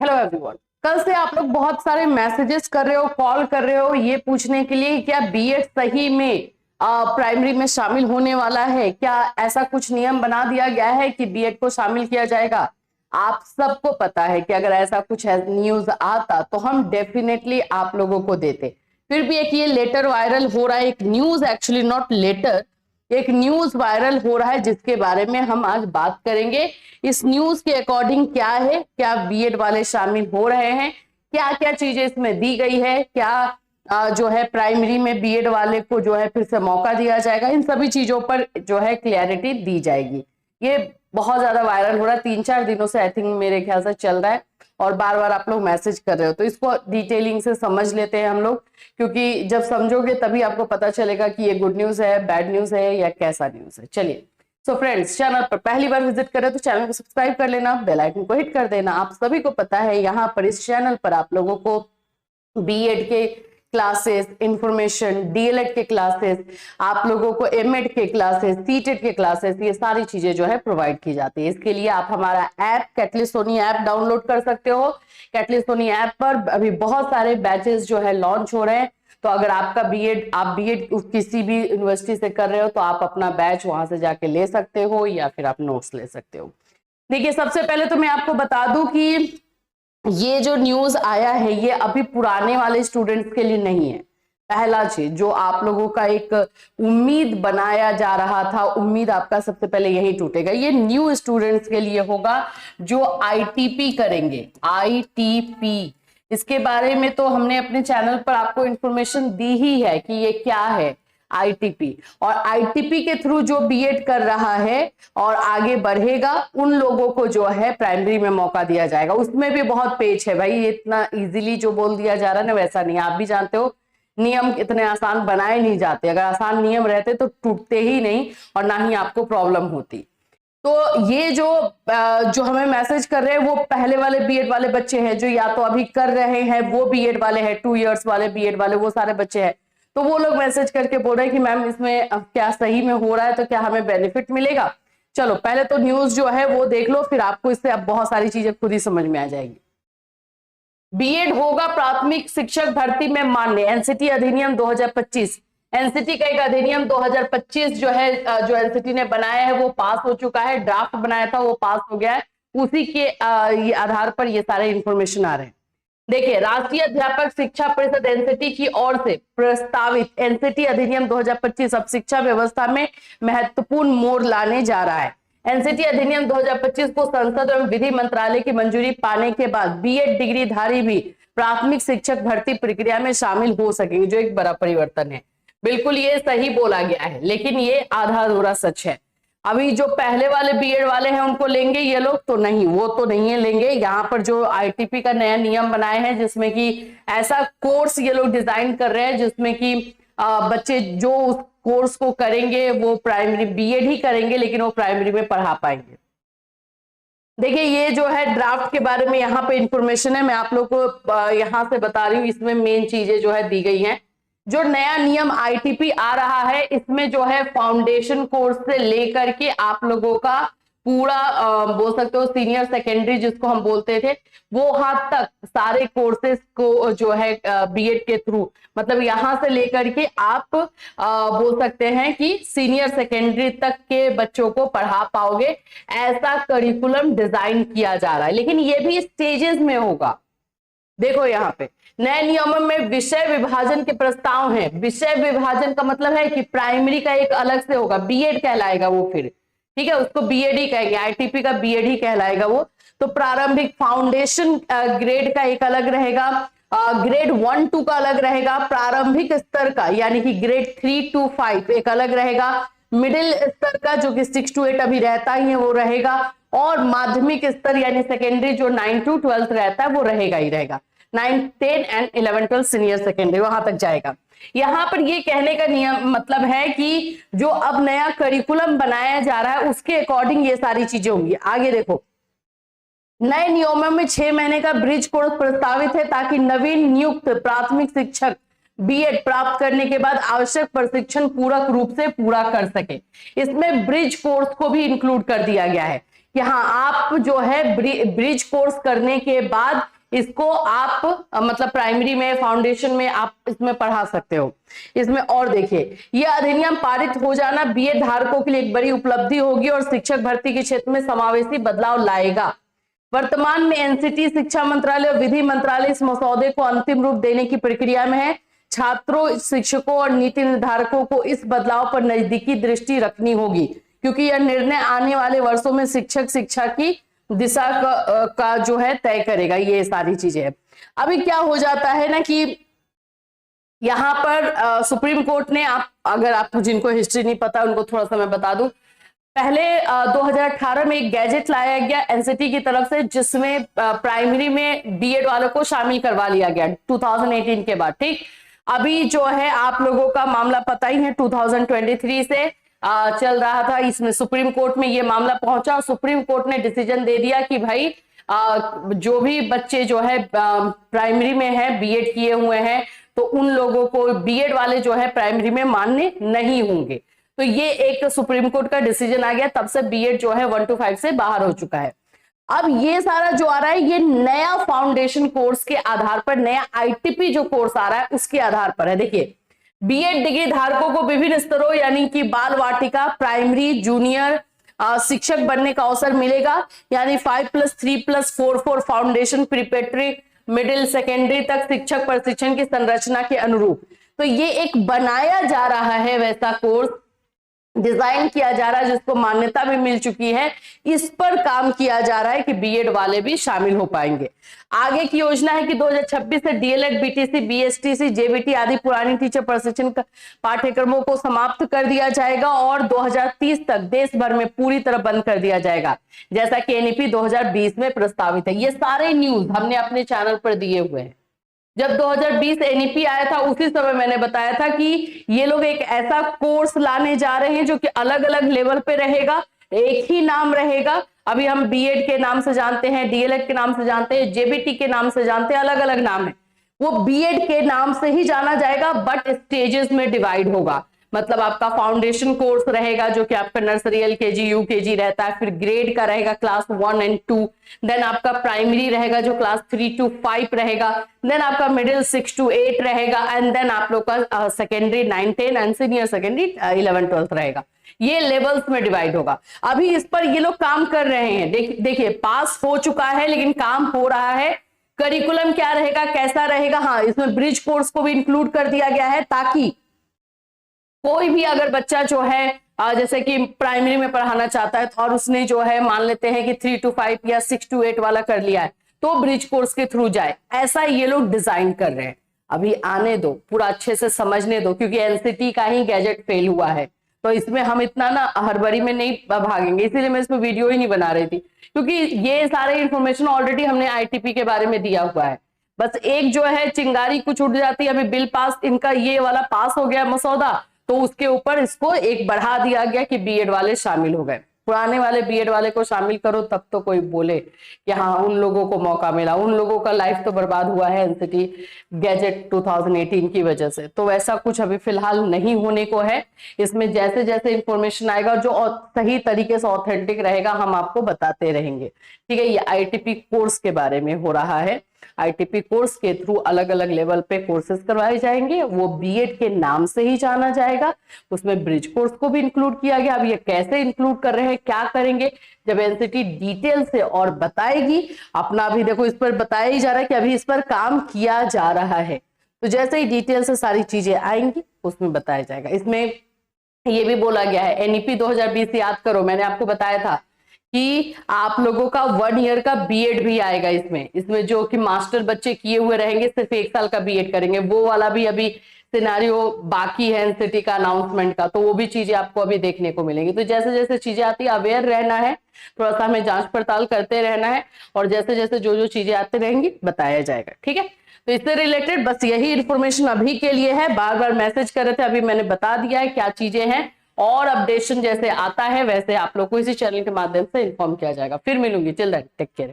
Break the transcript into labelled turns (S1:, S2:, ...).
S1: Hello everyone. कल से आप लोग बहुत सारे मैसेजेस कर रहे हो, कॉल कर रहे हो ये पूछने के लिए क्या बीएड सही में प्राइमरी में शामिल होने वाला है, क्या ऐसा कुछ नियम बना दिया गया है कि बीएड को शामिल किया जाएगा। आप सबको पता है कि अगर ऐसा कुछ न्यूज आता तो हम डेफिनेटली आप लोगों को देते। फिर भी एक ये लेटर वायरल हो रहा है, एक न्यूज, एक्चुअली नॉट लेटर, एक न्यूज वायरल हो रहा है जिसके बारे में हम आज बात करेंगे। इस न्यूज के अकॉर्डिंग क्या है, क्या बीएड वाले शामिल हो रहे हैं, क्या क्या चीजें इसमें दी गई है, क्या जो है प्राइमरी में बीएड वाले को जो है फिर से मौका दिया जाएगा, इन सभी चीजों पर जो है क्लैरिटी दी जाएगी। ये बहुत ज्यादा वायरल हो रहा है, 3-4 दिनों से आई थिंक मेरे ख्याल से चल रहा है और बार बार आप लोग मैसेज कर रहे हो, तो इसको डिटेलिंग से समझ लेते हैं हम लोग, क्योंकि जब समझोगे तभी आपको पता चलेगा कि ये गुड न्यूज है, बैड न्यूज है या कैसा न्यूज है। चलिए, सो फ्रेंड्स, चैनल पर पहली बार विजिट करें तो चैनल को सब्सक्राइब कर लेना, बेल आइकन को हिट कर देना। आप सभी को पता है यहाँ पर इस चैनल पर आप लोगों को बीएड के क्लासेस, इंफॉर्मेशन, डीएलएड के क्लासेस, आप लोगों को एमएड के क्लासेस, सीटेड के क्लासेस, ये सारी चीजें जो है प्रोवाइड की जाती है। इसके लिए आप हमारा app catalyst Sony app download कर सकते हो। कैटलिस्ट सोनी ऐप पर अभी बहुत सारे बैचेस जो है लॉन्च हो रहे हैं, तो अगर आपका बीएड, आप बीएड किसी भी यूनिवर्सिटी से कर रहे हो तो आप अपना बैच वहां से जाके ले सकते हो या फिर आप नोट्स ले सकते हो। देखिए, सबसे पहले तो मैं आपको बता दूं कि ये जो न्यूज आया है ये अभी पुराने वाले स्टूडेंट्स के लिए नहीं है। पहला चीज जो आप लोगों का एक उम्मीद बनाया जा रहा था, उम्मीद आपका सबसे पहले यही टूटेगा। ये न्यू स्टूडेंट्स के लिए होगा जो आईटीपी करेंगे। आईटीपी, इसके बारे में तो हमने अपने चैनल पर आपको इंफॉर्मेशन दी ही है कि ये क्या है आईटीपी, और आईटीपी के थ्रू जो बीएड कर रहा है और आगे बढ़ेगा उन लोगों को जो है प्राइमरी में मौका दिया जाएगा। उसमें भी बहुत पेच है भाई, ये इतना इजीली जो बोल दिया जा रहा है ना वैसा नहीं। आप भी जानते हो नियम इतने आसान बनाए नहीं जाते, अगर आसान नियम रहते तो टूटते ही नहीं और ना ही आपको प्रॉब्लम होती। तो ये जो हमें मैसेज कर रहे हैं वो पहले वाले बीएड वाले बच्चे हैं जो या तो अभी कर रहे हैं, वो बीएड वाले हैं, 2 इयर्स वाले बीएड वाले, वो सारे बच्चे हैं। तो वो लोग मैसेज करके बोल रहे हैं कि मैम इसमें क्या सही में हो रहा है, तो क्या हमें बेनिफिट मिलेगा। चलो पहले तो न्यूज जो है वो देख लो, फिर आपको इससे अब बहुत सारी चीजें खुद ही समझ में आ जाएगी। बीएड होगा प्राथमिक शिक्षक भर्ती में मान्य, एनसीटी अधिनियम 2025। एनसीटी का एक अधिनियम 2025 जो है, जो एनसीटी ने बनाया है वो पास हो चुका है, ड्राफ्ट बनाया था वो पास हो गया है, उसी के आधार पर ये सारे इंफॉर्मेशन आ रहे हैं। देखिए, राष्ट्रीय अध्यापक शिक्षा परिषद एनसीटी की ओर से प्रस्तावित एनसीटी अधिनियम 2025 अब शिक्षा व्यवस्था में महत्वपूर्ण मोड़ लाने जा रहा है। एनसीटी अधिनियम 2025 को संसद एवं विधि मंत्रालय की मंजूरी पाने के बाद बीएड डिग्रीधारी भी प्राथमिक शिक्षक भर्ती प्रक्रिया में शामिल हो सकेंगे, जो एक बड़ा परिवर्तन है। बिल्कुल ये सही बोला गया है, लेकिन ये आधा अधूरा सच है। अभी जो पहले वाले बीएड वाले हैं उनको लेंगे ये लोग तो नहीं, वो तो नहीं है लेंगे। यहाँ पर जो आईटीपी का नया नियम बनाए हैं जिसमें कि ऐसा कोर्स ये लोग डिजाइन कर रहे हैं जिसमें कि बच्चे जो उस कोर्स को करेंगे वो प्राइमरी बीएड ही करेंगे, लेकिन वो प्राइमरी में पढ़ा पाएंगे। देखिए, ये जो है ड्राफ्ट के बारे में यहाँ पे इंफॉर्मेशन है, मैं आप लोग को यहाँ से बता रही हूँ। इसमें मेन चीजें जो है दी गई हैं। जो नया नियम आईटीपी आ रहा है इसमें जो है फाउंडेशन कोर्स से लेकर के आप लोगों का पूरा बोल सकते हो सीनियर सेकेंडरी जिसको हम बोलते थे वो हाथ तक सारे कोर्सेज को जो है बीएड के थ्रू, मतलब यहां से लेकर के आप बोल सकते हैं कि सीनियर सेकेंडरी तक के बच्चों को पढ़ा पाओगे, ऐसा करिकुलम डिजाइन किया जा रहा है। लेकिन ये भी स्टेजेस में होगा। देखो यहाँ पे नए नियमों में विषय विभाजन के प्रस्ताव हैं। विषय विभाजन का मतलब है कि प्राइमरी का एक अलग से होगा, बीएड कहलाएगा वो, फिर ठीक है, उसको बीएड ही कहेंगे, आईटीपी का बीएड ही कहलाएगा वो। तो प्रारंभिक फाउंडेशन ग्रेड का एक अलग रहेगा, ग्रेड 1-2 का अलग रहेगा, प्रारंभिक स्तर का यानी कि ग्रेड 3-5 एक अलग रहेगा, मिडिल स्तर का जो कि 6-8 अभी रहता ही है वो रहेगा, और माध्यमिक स्तर यानी सेकेंडरी जो 9-12 रहता है वो रहेगा ही रहेगा। 9, 10 एंड 11, 12 सीनियर सेकेंडरी वहां तक जाएगा। यहाँ पर ये कहने का नियम मतलब है कि जो अब नया करिकुलम बनाया जा रहा है उसके अकॉर्डिंग ये सारी चीजें होंगी। आगे देखो, नए नियमों में 6 महीने का ब्रिज कोर्स प्रस्तावित है ताकि नवीन नियुक्त प्राथमिक शिक्षक बीएड प्राप्त करने के बाद आवश्यक प्रशिक्षण पूरक रूप से पूरा कर सके। इसमें ब्रिज कोर्स को भी इंक्लूड कर दिया गया है कि हाँ, आप जो है ब्रिज कोर्स करने के बाद इसको आप मतलब प्राइमरी में, फाउंडेशन में आप इसमें पढ़ा सकते हो। इसमें और देखिए, यह अधिनियम पारित हो जाना बीएड धारकों के लिए एक बड़ी उपलब्धि होगी और शिक्षक भर्ती के क्षेत्र में समावेशी बदलाव लाएगा। वर्तमान में एनसीटी, शिक्षा मंत्रालय और विधि मंत्रालय इस मसौदे को अंतिम रूप देने की प्रक्रिया में है। छात्रों, शिक्षकों और नीति निर्धारकों को इस बदलाव पर नजदीकी दृष्टि रखनी होगी, क्योंकि यह निर्णय आने वाले वर्षों में शिक्षा की दिशा का जो है तय करेगा। ये सारी चीजें हैं। अभी क्या हो जाता है ना कि यहाँ पर सुप्रीम कोर्ट ने, अगर आपको जिनको हिस्ट्री नहीं पता उनको थोड़ा सा मैं बता दूं, पहले 2018 में एक गैजेट लाया गया एनसीटी की तरफ से, जिसमें प्राइमरी में बीएड वालों को शामिल करवा लिया गया 2018 के बाद। ठीक, अभी जो है आप लोगों का मामला पता ही है, 2023 से चल रहा था। इसमें सुप्रीम कोर्ट में ये मामला पहुंचा और सुप्रीम कोर्ट ने डिसीजन दे दिया कि भाई जो भी बच्चे जो है प्राइमरी में है, बीएड किए हुए हैं, तो उन लोगों को बीएड वाले जो है प्राइमरी में मान्य नहीं होंगे। तो ये एक सुप्रीम कोर्ट का डिसीजन आ गया, तब से बीएड जो है 1 to 5 से बाहर हो चुका है। अब ये सारा जो आ रहा है, ये नया फाउंडेशन कोर्स के आधार पर, नया आईटीपी जो कोर्स आ रहा है उसके आधार पर है। देखिए, बीएड डिग्री धारकों को विभिन्न स्तरों यानी कि बाल वाटिका, प्राइमरी, जूनियर शिक्षक बनने का अवसर मिलेगा, यानी 5+3+4 फाउंडेशन, प्रिपरेटरी, मिडिल, सेकेंडरी तक शिक्षक प्रशिक्षण की संरचना के अनुरूप। तो ये एक बनाया जा रहा है वैसा कोर्स, डिजाइन किया जा रहा है, जिसको मान्यता भी मिल चुकी है। इस पर काम किया जा रहा है कि बीएड वाले भी शामिल हो पाएंगे। आगे की योजना है कि 2026 से डीएलएड, बीटीसी, बीएसटीसी, जेबीटी आदि पुरानी टीचर प्रशिक्षण पाठ्यक्रमों को समाप्त कर दिया जाएगा और 2030 तक देश भर में पूरी तरह बंद कर दिया जाएगा, जैसा कि एनईपी 2020 में प्रस्तावित है। ये सारे न्यूज हमने अपने चैनल पर दिए हुए हैं। जब 2020 एनईपी आया था, उसी समय मैंने बताया था कि ये लोग एक ऐसा कोर्स लाने जा रहे हैं जो कि अलग अलग लेवल पे रहेगा, एक ही नाम रहेगा। अभी हम बीएड के नाम से जानते हैं, डीएलएड के नाम से जानते हैं, जेबीटी के नाम से जानते हैं, अलग अलग नाम है। वो बीएड के नाम से ही जाना जाएगा, बट स्टेजेस में डिवाइड होगा। मतलब आपका फाउंडेशन कोर्स रहेगा जो कि आपका नर्सरी, एलकेजी, यूकेजी रहता है, फिर ग्रेड का रहेगा क्लास 1 और 2, देन आपका प्राइमरी रहेगा जो क्लास 3 to 5 रहेगा, देन आपका मिडिल 6 to 8 रहेगा, एंड देन आप लोग का सेकेंडरी 9, 10 एंड सीनियर सेकेंडरी 11, 12 रहेगा। ये लेवल्स में डिवाइड होगा। अभी इस पर ये लोग काम कर रहे हैं। देखिए, पास हो चुका है लेकिन काम हो रहा है। करिकुलम क्या रहेगा, कैसा रहेगा, हाँ, इसमें ब्रिज कोर्स को भी इंक्लूड कर दिया गया है, ताकि कोई भी अगर बच्चा जो है जैसे कि प्राइमरी में पढ़ाना चाहता है और उसने जो है मान लेते हैं कि 3 to 5 या 6 to 8 वाला कर लिया है, तो ब्रिज कोर्स के थ्रू जाए, ऐसा ये लोग डिजाइन कर रहे हैं। अभी आने दो, पूरा अच्छे से समझने दो, क्योंकि एनसीटी का ही गैजेट फेल हुआ है, तो इसमें हम इतना ना हड़बड़ी में नहीं भागेंगे, इसीलिए मैं इसमें वीडियो ही नहीं बना रही थी, क्योंकि ये सारे इंफॉर्मेशन ऑलरेडी हमने आईटीपी के बारे में दिया हुआ है। बस एक जो है चिंगारी कुछ उड़ जाती है। अभी बिल पास, इनका ये वाला पास हो गया मसौदा, तो उसके ऊपर इसको एक बढ़ा दिया गया कि बीएड वाले शामिल हो गए। पुराने वाले बीएड वाले को शामिल करो तब तो कोई बोले कि हाँ उन लोगों को मौका मिला। उन लोगों का लाइफ तो बर्बाद हुआ है एनसीटी गैजेट 2018 की वजह से। तो वैसा कुछ अभी फिलहाल नहीं होने को है। इसमें जैसे जैसे इंफॉर्मेशन आएगा जो सही तरीके से ऑथेंटिक रहेगा हम आपको बताते रहेंगे। ठीक है, ये आईटीपी कोर्स के बारे में हो रहा है। आईटीपी कोर्स के थ्रू अलग अलग लेवल पे कोर्सेज करवाए जाएंगे, वो बीएड के नाम से ही जाना जाएगा। उसमें ब्रिज कोर्स को भी इंक्लूड किया गया। अब ये कैसे इंक्लूड कर रहे हैं, क्या करेंगे, जब एनसीटी डिटेल से और बताएगी अपना। अभी देखो इस पर बताया ही जा रहा है कि अभी इस पर काम किया जा रहा है, तो जैसे ही डिटेल से सारी चीजें आएंगी उसमें बताया जाएगा। इसमें ये भी बोला गया है, एनईपी 2020 याद करो, मैंने आपको बताया था कि आप लोगों का 1 ईयर का बीएड भी आएगा। इसमें जो कि मास्टर बच्चे किए हुए रहेंगे सिर्फ 1 साल का बीएड करेंगे, वो वाला भी अभी सिनेरियो बाकी है एनसीटी का अनाउंसमेंट का, तो वो भी चीजें आपको अभी देखने को मिलेंगी। तो जैसे जैसे चीजें आती है अवेयर रहना है, थोड़ा सा हमें जांच पड़ताल करते रहना है, और जैसे जैसे जो जो चीजें आती रहेंगी बताया जाएगा। ठीक है, तो इससे रिलेटेड बस यही इन्फॉर्मेशन अभी के लिए है। बार बार मैसेज कर रहे थे, अभी मैंने बता दिया है क्या चीजें हैं, और अपडेशन जैसे आता है वैसे आप लोग को इसी चैनल के माध्यम से इन्फॉर्म किया जाएगा। फिर मिलूंगी, टिल देन टेक केयर।